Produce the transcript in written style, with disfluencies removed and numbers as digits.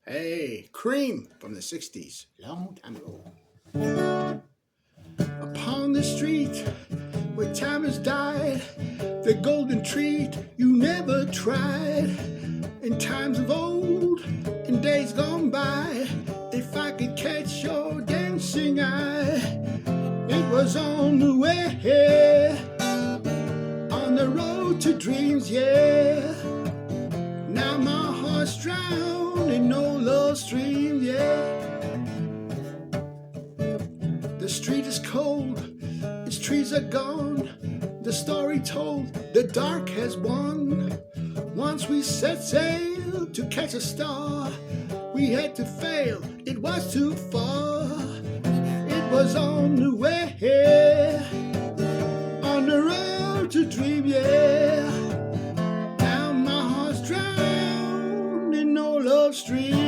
Hey, Cream from the 60s, long time ago. Upon the street where time has died, the golden treat you never tried. In times of old, in days gone by, if I could catch your dancing eye, it was on the way, on the road to dreams, yeah. Now my heart's drowned in no love stream, yeah. The street is cold, its trees are gone. The story told, the dark has won. Once we set sail to catch a star, we had to fail, it was too far. It was on the way, on the road to dream, yeah. Now my heart's drowned in no love stream.